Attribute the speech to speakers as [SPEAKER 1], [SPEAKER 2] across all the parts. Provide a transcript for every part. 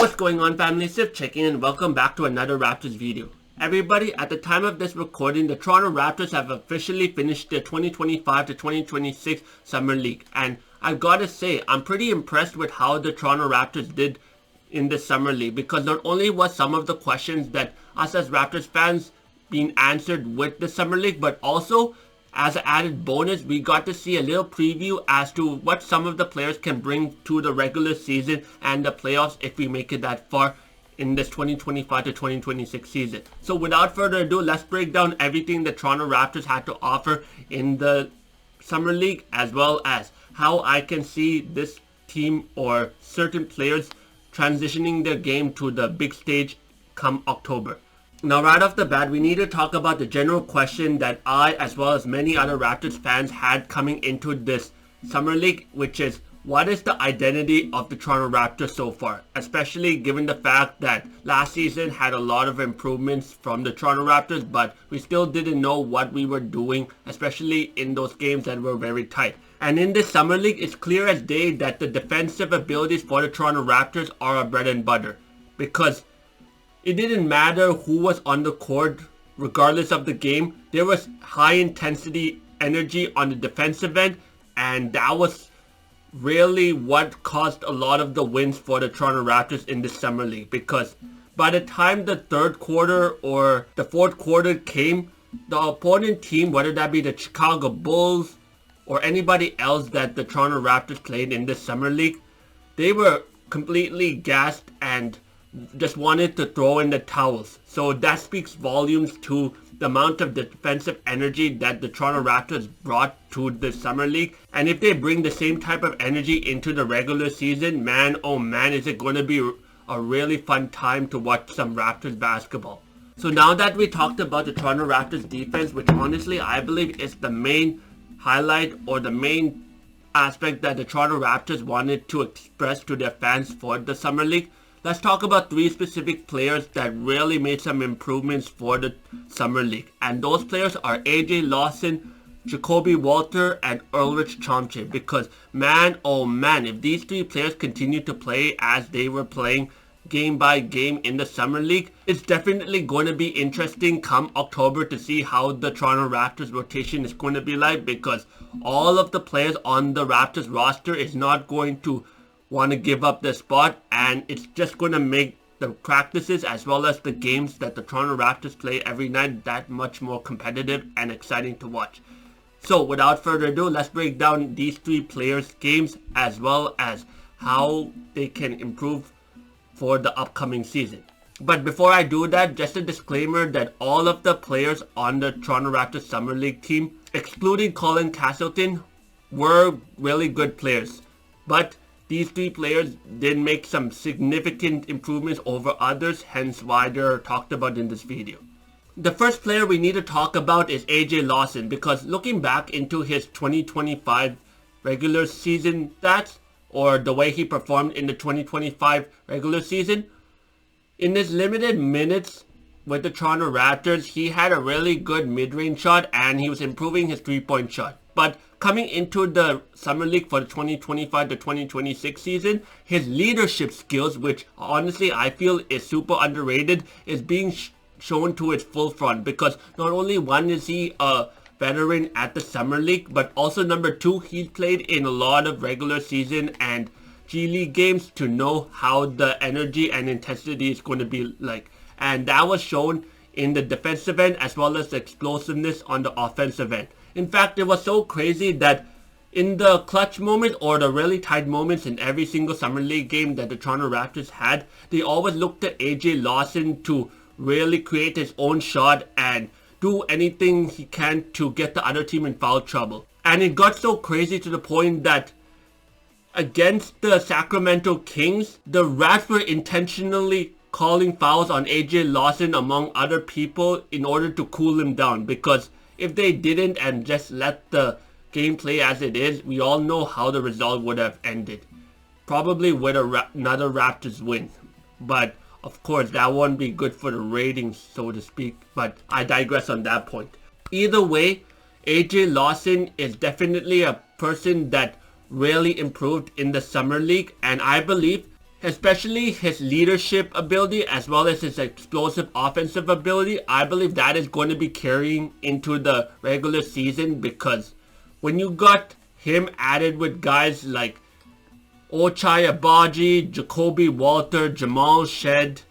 [SPEAKER 1] What's going on, family? Sif checking in. Welcome back to another Raptors video. Everybody, at the time of this recording, the Toronto Raptors have officially finished their 2025 to 2026 Summer League. And I've got to say, I'm pretty impressed with how the Toronto Raptors did in this Summer League. Because not only was some of the questions that us as Raptors fans being answered with the Summer League, but also as an added bonus, we got to see a little preview as to what some of the players can bring to the regular season and the playoffs if we make it that far in this 2025 to 2026 season. So without further ado, let's break down everything the Toronto Raptors had to offer in the Summer League, as well as how I can see this team or certain players transitioning their game to the big stage come October. Now, right off the bat, we need to talk about the general question that I, as well as many other Raptors fans, had coming into this Summer League, which is, what is the identity of the Toronto Raptors so far? Especially given the fact that last season had a lot of improvements from the Toronto Raptors, but we still didn't know what we were doing, especially in those games that were very tight. And in this Summer League, it's clear as day that the defensive abilities for the Toronto Raptors are our bread and butter. Because it didn't matter who was on the court, regardless of the game. There was high intensity energy on the defensive end, and that was really what caused a lot of the wins for the Toronto Raptors in this Summer League. Because by the time the third quarter or the fourth quarter came, the opponent team, whether that be the Chicago Bulls or anybody else that the Toronto Raptors played in this Summer League, they were completely gassed and just wanted to throw in the towels. So that speaks volumes to the amount of defensive energy that the Toronto Raptors brought to the Summer League. And if they bring the same type of energy into the regular season, man, oh man, is it going to be a really fun time to watch some Raptors basketball. So now that we talked about the Toronto Raptors defense, which honestly I believe is the main highlight or the main aspect that the Toronto Raptors wanted to express to their fans for the Summer League, let's talk about three specific players that really made some improvements for the Summer League. And those players are AJ Lawson, Jacoby Walter, and Ulrich Chomche. Because man, oh man, if these three players continue to play as they were playing game by game in the Summer League, it's definitely going to be interesting come October to see how the Toronto Raptors rotation is going to be like. Because all of the players on the Raptors roster is not going to want to give up their spot, and it's just going to make the practices as well as the games that the Toronto Raptors play every night that much more competitive and exciting to watch. So without further ado, let's break down these three players' games as well as how they can improve for the upcoming season. But before I do that, just a disclaimer that all of the players on the Toronto Raptors Summer League team, excluding Colin Castleton, were really good players. But these three players did make some significant improvements over others, hence why they're talked about in this video. The first player we need to talk about is AJ Lawson, because looking back into his 2025 regular season stats, or the way he performed in the 2025 regular season, in his limited minutes with the Toronto Raptors, he had a really good mid-range shot and he was improving his three-point shot. But coming into the Summer League for the 2025 to 2026 season, his leadership skills, which honestly I feel is super underrated, is being shown to its full front. Because not only one is he a veteran at the Summer League, but also number two, he's played in a lot of regular season and G League games to know how the energy and intensity is going to be like. And that was shown in the defensive end as well as the explosiveness on the offensive end. In fact, it was so crazy that in the clutch moments or the really tight moments in every single Summer League game that the Toronto Raptors had, they always looked at AJ Lawson to really create his own shot and do anything he can to get the other team in foul trouble. And it got so crazy to the point that against the Sacramento Kings, the Rats were intentionally calling fouls on AJ Lawson among other people in order to cool him down. Because if they didn't and just let the game play as it is, we all know how the result would have ended. Probably with another Raptors win. But of course, that won't be good for the ratings, so to speak. But I digress on that point. Either way, AJ Lawson is definitely a person that really improved in the Summer League. And I believe especially his leadership ability as well as his explosive offensive ability. I believe that is going to be carrying into the regular season, because when you got him added with guys like Ochai Agbaji, Jacoby Walter, Jamal Shed,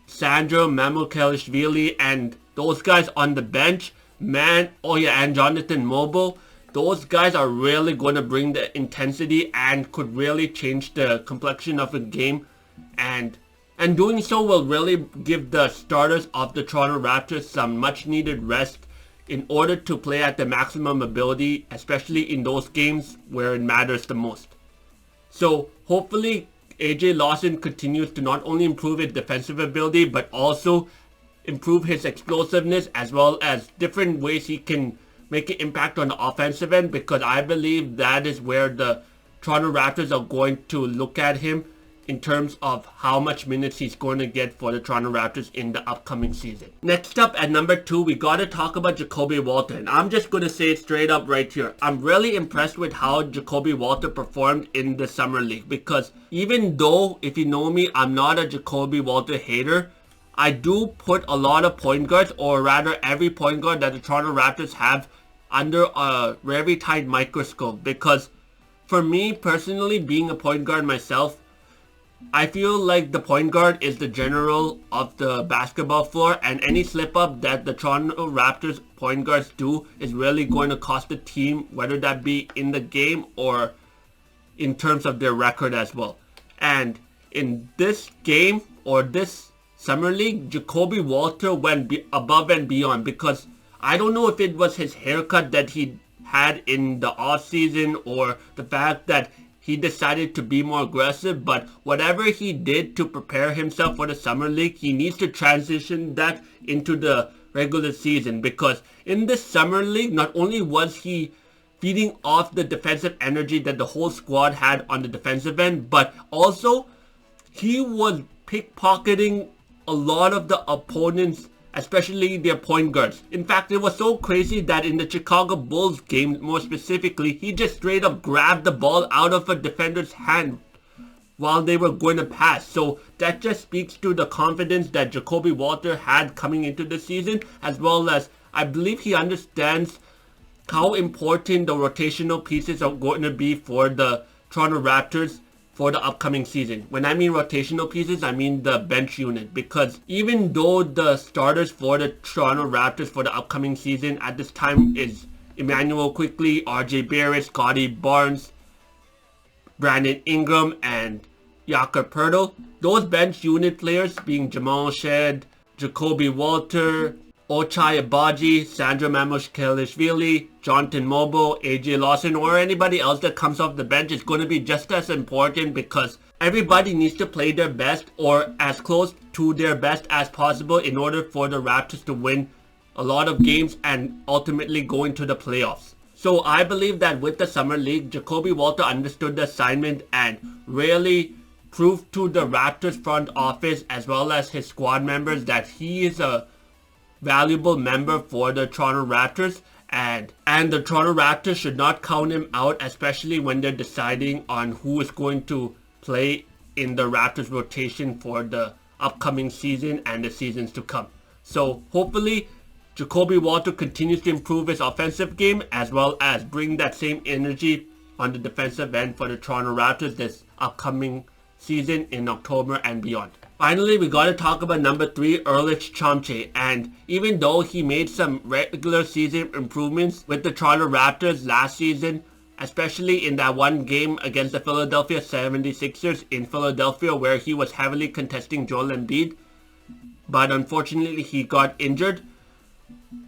[SPEAKER 1] Sandro Mamukelishvili, and those guys on the bench, man, and Jonathan Mobile, those guys are really going to bring the intensity and could really change the complexion of a game. And doing so will really give the starters of the Toronto Raptors some much needed rest in order to play at their maximum ability, especially in those games where it matters the most. So hopefully AJ Lawson continues to not only improve his defensive ability, but also improve his explosiveness, as well as different ways he can make an impact on the offensive end, because I believe that is where the Toronto Raptors are going to look at him in terms of how much minutes he's going to get for the Toronto Raptors in the upcoming season. Next up at number 2, we got to talk about Jacoby Walter. And I'm just going to say it straight up right here. I'm really impressed with how Jacoby Walter performed in the Summer League, because even though, if you know me, I'm not a Jacoby Walter hater, I do put a lot of point guards, or rather every point guard that the Toronto Raptors have, under a very tight microscope. Because for me personally, being a point guard myself, I feel like the point guard is the general of the basketball floor, and any slip up that the Toronto Raptors point guards do is really going to cost the team, whether that be in the game or in terms of their record as well. And in this game, or this Summer League, Jacoby Walter went above and beyond, because I don't know if it was his haircut that he had in the off season, or the fact that he decided to be more aggressive, but whatever he did to prepare himself for the Summer League, he needs to transition that into the regular season, because in this Summer League, not only was he feeding off the defensive energy that the whole squad had on the defensive end, but also he was pickpocketing a lot of the opponents, especially their point guards. In fact, it was so crazy that in the Chicago Bulls game, more specifically, he just straight up grabbed the ball out of a defender's hand while they were going to pass. So that just speaks to the confidence that Jacoby Walter had coming into the season, as well as I believe he understands how important the rotational pieces are going to be for the Toronto Raptors for the upcoming season. When I mean rotational pieces, I mean the bench unit, because even though the starters for the Toronto Raptors for the upcoming season at this time is Emmanuel Quickley, RJ Barrett, Scotty Barnes, Brandon Ingram, and Jakob Poeltl, those bench unit players being Jamal Shed, Jacoby Walter, Ochai Agbaji, Sandro Mamukelishvili, Jonathan Mobile, AJ Lawson, or anybody else that comes off the bench is going to be just as important, because everybody needs to play their best, or as close to their best as possible, in order for the Raptors to win a lot of games and ultimately go into the playoffs. So I believe that with the Summer League, Jacoby Walter understood the assignment and really proved to the Raptors front office as well as his squad members that he is a valuable member for the Toronto Raptors, and the Toronto Raptors should not count him out, especially when they're deciding on who is going to play in the Raptors rotation for the upcoming season and the seasons to come. So hopefully Jacoby Walter continues to improve his offensive game, as well as bring that same energy on the defensive end for the Toronto Raptors this upcoming season in October and beyond. Finally, we got to talk about number 3, Ulrich Chomche. And even though he made some regular season improvements with the Toronto Raptors last season, especially in that one game against the Philadelphia 76ers in Philadelphia, where he was heavily contesting Joel Embiid, but unfortunately he got injured,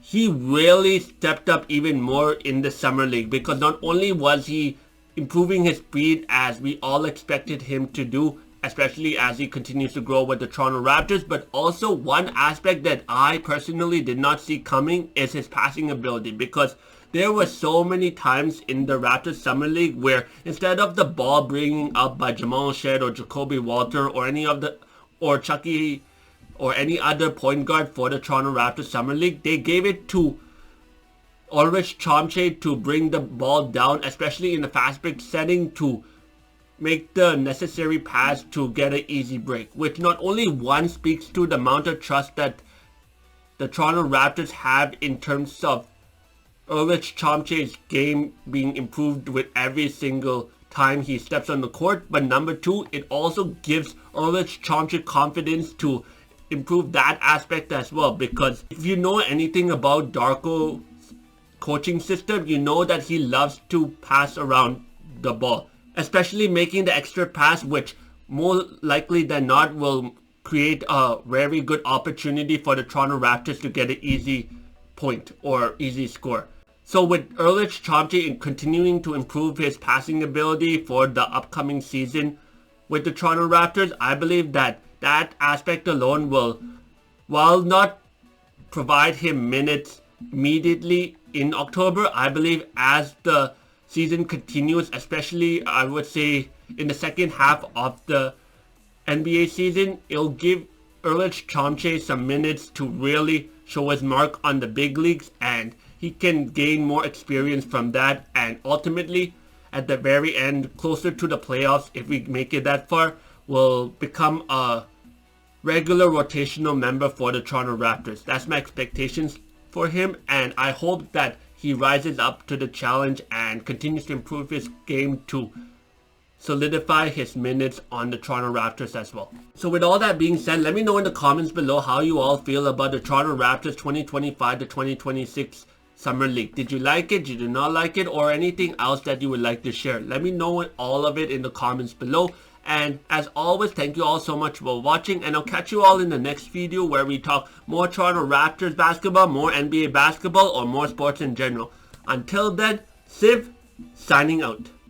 [SPEAKER 1] he really stepped up even more in the Summer League, because not only was he improving his speed as we all expected him to do, especially as he continues to grow with the Toronto Raptors, but also one aspect that I personally did not see coming is his passing ability, because there were so many times in the Raptors Summer League where instead of the ball bringing up by Jamal Shed or Jacoby Walter or Chucky or any other point guard for the Toronto Raptors Summer League, they gave it to Ulrich Chomche to bring the ball down, especially in the fast break setting, to make the necessary pass to get an easy break, which not only one speaks to the amount of trust that the Toronto Raptors have in terms of Ulrich Chomche's game being improved with every single time he steps on the court, but number two, it also gives Ulrich Chomche confidence to improve that aspect as well, because if you know anything about Darko's coaching system, you know that he loves to pass around the ball, especially making the extra pass, which more likely than not will create a very good opportunity for the Toronto Raptors to get an easy point or easy score. So with Ulrich Chomche continuing to improve his passing ability for the upcoming season with the Toronto Raptors, I believe that that aspect alone will, while not provide him minutes immediately in October, I believe as the season continues, especially I would say in the second half of the NBA season, it'll give Ulrich Chomche some minutes to really show his mark on the big leagues, and he can gain more experience from that, and ultimately at the very end, closer to the playoffs, if we make it that far, will become a regular rotational member for the Toronto Raptors. That's my expectations for him, and I hope that he rises up to the challenge and continues to improve his game to solidify his minutes on the Toronto Raptors as well. So with all that being said, let me know in the comments below how you all feel about the Toronto Raptors 2025 to 2026 Summer League. Did you like it? Did you not like it? Or anything else that you would like to share? Let me know all of it in the comments below. And as always, thank you all so much for watching, and I'll catch you all in the next video where we talk more Toronto Raptors basketball, more NBA basketball, or more sports in general. Until then, Civ signing out.